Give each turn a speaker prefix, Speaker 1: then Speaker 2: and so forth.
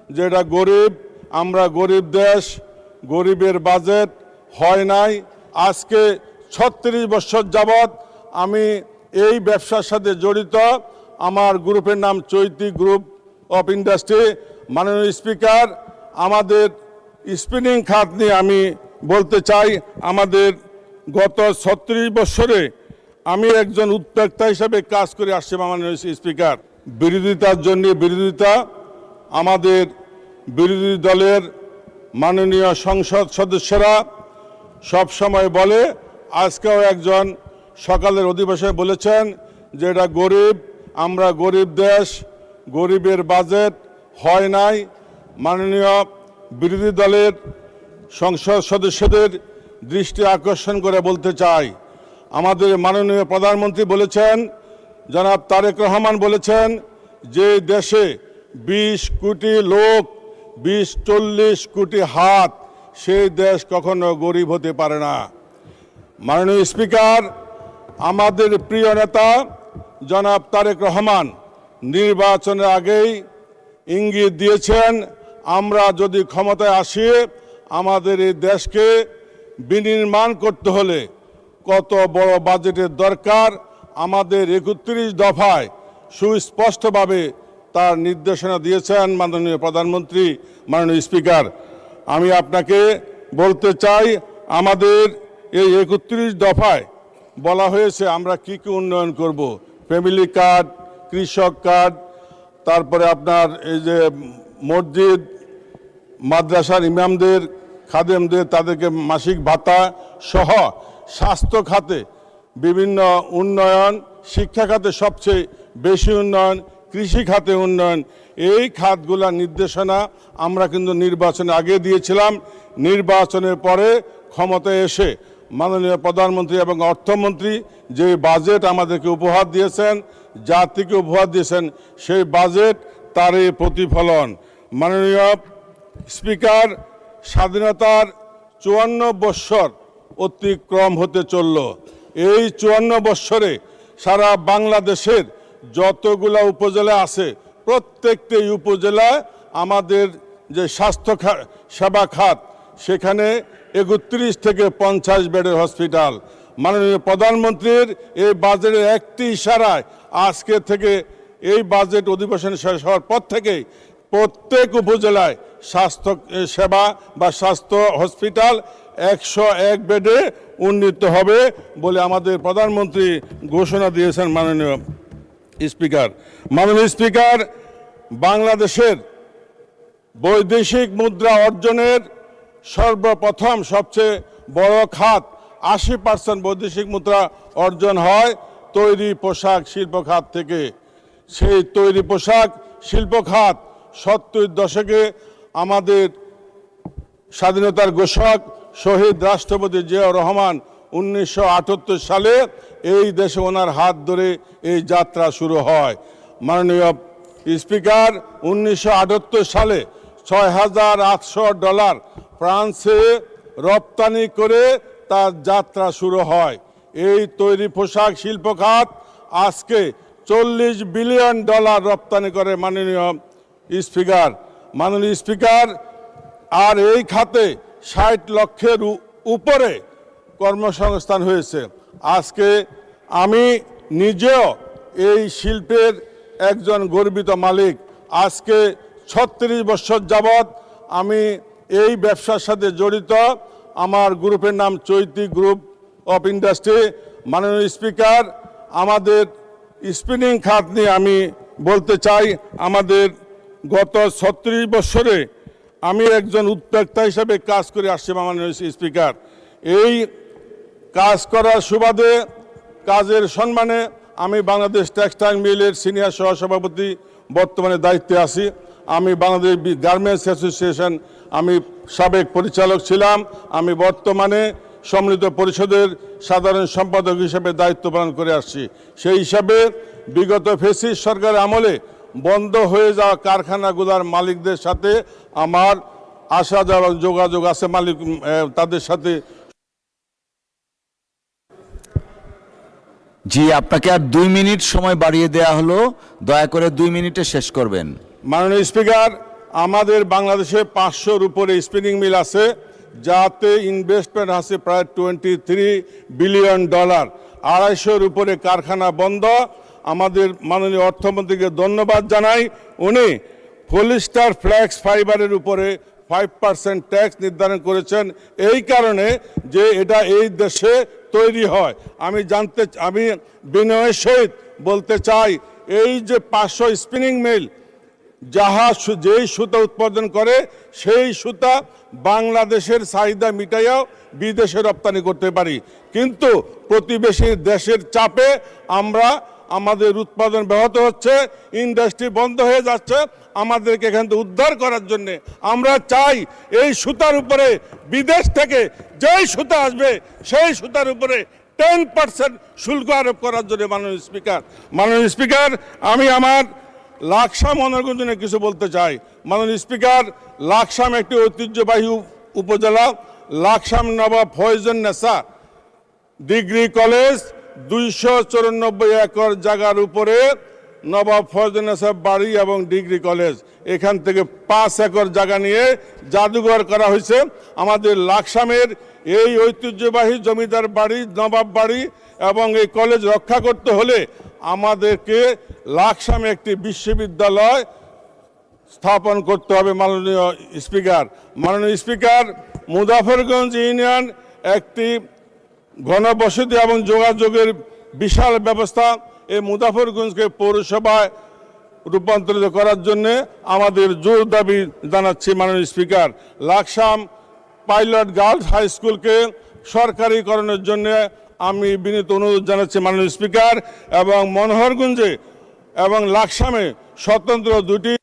Speaker 1: যে এটা গরিব, আমরা গরিব দেশ, গরিবের বাজেট হয় নাই। আজকে ৩৬ বছর যাবৎ আমি এই ব্যবসার সাথে জড়িত। আমার গ্রুপের নাম চৈতি গ্রুপ অফ ইন্ডাস্ট্রি। মাননীয় স্পিকার, আমাদের স্পিনিং খাত নিয়ে আমি বলতে চাই, আমাদের গত ৩৬ বছরে আমি একজন উদ্যোক্তা হিসাবে কাজ করে আসছি। মাননীয় স্পিকার, বিরোধিতার জন্য বিরোধিতা, আমাদের বিরোধী দলের মাননীয় সংসদ সদস্যরা সব সময় বলে, আজকেও একজন সকালের অধিবেশনে বলেছেন যে এটা গরিব, আমরা গরিব দেশ, গরিবের বাজেট হয় নাই। মাননীয় বিরোধী দলের সংসদ সদস্যদের দৃষ্টি আকর্ষণ করে বলতে চাই, আমাদের মাননীয় প্রধানমন্ত্রী বলেছেন, জনাব তারেক রহমান বলেছেন, যে দেশে ২০ কোটি লোক, ২০-৪০ কোটি হাত, সেই দেশ কখনো গরিব হতে পারে না। মাননীয় স্পিকার, আমাদের প্রিয় নেতা জনাব তারেক রহমান নির্বাচনের আগেই ইঙ্গিত দিয়েছেন, আমরা যদি ক্ষমতায় আসি আমাদের এই দেশকে বিনির্মাণ করতে হলে কত বড় বাজেটের দরকার, আমাদের ৩১ দফায় সুস্পষ্টভাবে তার নির্দেশনা দিয়েছেন মাননীয় প্রধানমন্ত্রী। মাননীয় স্পিকার, আমি আপনাকে বলতে চাই, আমাদের এই ৩১ দফায় বলা হয়েছে আমরা কি কি উন্নয়ন করব। ফ্যামিলি কার্ড, কৃষক কার্ড, তারপরে আপনার এই যে মসজিদ মাদ্রাসার ইমামদের, খাদেমদের, তাদেরকে মাসিক ভাতা সহ স্বাস্থ্য খাতে বিভিন্ন উন্নয়ন, শিক্ষা খাতে সবচেয়ে বেশি উন্নয়ন, কৃষি খাতে উন্নয়ন, এই খাতগুলোর নির্দেশনা আমরা কিন্তু নির্বাচনে আগে দিয়েছিলাম। নির্বাচনের পরে ক্ষমতায় এসে মাননীয় প্রধানমন্ত্রী এবং অর্থমন্ত্রী যে বাজেট আমাদেরকে উপহার দিয়েছেন, জাতিকে উপহার দিয়েছেন, সেই বাজেট তারই প্রতিফলন। মাননীয় স্পিকার, স্বাধীনতার ৫৪ বৎসর অতিক্রম হতে চলল। এই ৫৪ বৎসরে সারা বাংলাদেশের যতগুলো উপজেলা আছে, প্রত্যেকটি উপজেলায় আমাদের যে স্বাস্থ্য সেবা খাত, সেখানে ৩১ থেকে ৫০ বেডের হসপিটাল। মাননীয় প্রধানমন্ত্রীর এই বাজেটের একটি ইশারায় আজকে থেকে এই বাজেট অধিবেশন শেষ হওয়ার পর থেকেই প্রত্যেক উপজেলায় স্বাস্থ্য সেবা বা স্বাস্থ্য হসপিটাল ১০১ বেডে উন্নীত হবে বলে আমাদের প্রধানমন্ত্রী ঘোষণা দিয়েছেন। মাননীয় স্পিকার, মাননীয় স্পিকার, বাংলাদেশের বৈদেশিক মুদ্রা অর্জনের সর্বপ্রথম সবচেয়ে বড় খাত, ৮০% বৈদেশিক মুদ্রা অর্জন হয় তৈরি পোশাক শিল্প খাত থেকে। সেই তৈরি পোশাক শিল্প খাত ৭০ দশকে আমাদের স্বাধীনতার ঘোষক শহীদ রাষ্ট্রপতি জিয়াউর রহমান ১৯৭৮ সালে এই দেশে ওনার হাত ধরে এই যাত্রা শুরু হয়। মাননীয় স্পিকার, ১৯৭৮ সালে $৬,৮০০ ফ্রান্সে রপ্তানি করে তার যাত্রা শুরু হয়। এই তৈরি পোশাক শিল্প খাত আজকে $৪০ বিলিয়ন রপ্তানি করে। মাননীয় স্পিকার, মাননীয় স্পিকার, আর এই খাতে ৬০ লক্ষের উপরে কর্মসংস্থান হয়েছে। আজকে আমি নিজেও এই শিল্পের একজন গর্বিত মালিক। আজকে ৩৬ বছর যাবৎ আমি এই ব্যবসার সাথে জড়িত। আমার গ্রুপের নাম চৈতি গ্রুপ অফ ইন্ডাস্ট্রি। মাননীয় স্পিকার, আমাদের স্পিনিং খাত নিয়ে আমি বলতে চাই, আমাদের গত ৩৬ বছরে আমি একজন উদ্যোক্তা হিসাবে কাজ করে আসছি। মাননীয় স্পিকার, এই কাজ করার সুবাদে, কাজের সম্মানে আমি বাংলাদেশ টেক্সটাইল মিলের সিনিয়র সহসভাপতি বর্তমানে দায়িত্বে আছি। আমি বাংলাদেশ গার্মেন্টস অ্যাসোসিয়েশন আমি সাবেক পরিচালক ছিলাম। আমি বর্তমানে সম্মিলিত পরিষদের সাধারণ সম্পাদক হিসেবে দায়িত্ব পালন করে আসছি। সেই হিসাবে বিগত ফ্যাসিস্ট সরকারের আমলে বন্ধ হয়ে যাওয়া কারখানাগুলোর মালিকদের সাথে আমার আসা যাওয়ার যোগাযোগ আছে। মালিক তাদের সাথে।
Speaker 2: জি, আপনাকে আর ২ মিনিট সময় বাড়িয়ে দেয়া হলো, দয়া করে ২ মিনিটে শেষ করবেন।
Speaker 1: মাননীয় স্পিকার, আমাদের বাংলাদেশে 500-র উপরে স্পিনিং মিল আছে, যাতে ইনভেস্টমেন্ট আছে প্রায় $23 বিলিয়ন। 250-র উপরে কারখানা বন্ধ। আমাদের মাননীয় অর্থমন্ত্রীকে ধন্যবাদ জানাই, উনি পলিস্টার ফ্ল্যাক্স ফাইবারের উপরে 5% ট্যাক্স নির্ধারণ করেছেন, এই কারণে যে এটা এই দেশে তৈরি হয়। আমি বিনয়ের সহিত বলতে চাই, এই যে 500 স্পিনিং মিল যেই সুতা উৎপাদন করে, সেই সুতা বাংলাদেশের চাহিদা মিটাইয়াও বিদেশে রপ্তানি করতে পারি, কিন্তু প্রতিবেশী দেশের চাপে আমাদের উৎপাদন ব্যাহত হচ্ছে, ইন্ডাস্ট্রি বন্ধ হয়ে যাচ্ছে। আমাদেরকে এখান থেকে উদ্ধার করার জন্য আমরা চাই এই সুতার উপরে বিদেশ থেকে যেই সুতা আসবে সেই সুতার উপরে 10% শুল্ক আরোপ করার জন্য মাননীয় স্পিকার, আমি আমার লাকসাম মনোহরগঞ্জ নিয়ে কিছু বলতে চাই। মাননীয় স্পিকার, লাকসাম একটি ঐতিহ্যবাহী উপজেলা। লাকসাম নবাব ফয়জুন্নেসা ডিগ্রি কলেজ 294 একর জায়গার উপরে নবাব ফয়জুন্নেসা বাড়ি এবং ডিগ্রি কলেজ, এখান থেকে 5 একর জায়গা নিয়ে জাদুঘর করা হয়েছে। আমাদের লাকসামের এই ঐতিহ্যবাহী জমিদার বাড়ি, নবাব বাড়ি এবং এই কলেজ রক্ষা করতে হলে আমাদেরকে লাকসামে একটি বিশ্ববিদ্যালয় স্থাপন করতে হবে। মাননীয় স্পিকার, মুজাফরগঞ্জ ইউনিয়ন একটি ঘনবসতি এবং যোগাযোগের বিশাল ব্যবস্থা। এই মুজাফরগঞ্জকে পৌরসভায় রূপান্তরিত করার জন্য আমাদের জোর দাবি জানাচ্ছি। মাননীয় speaker, Laksam pilot girls high স্কুলকে সরকারিকরণের জন্য আমি বিনীত অনুরোধ জানাচ্ছি মাননীয় স্পিকার, এবং মনোহরগঞ্জে এবং লাকসামে স্বতন্ত্র 2টি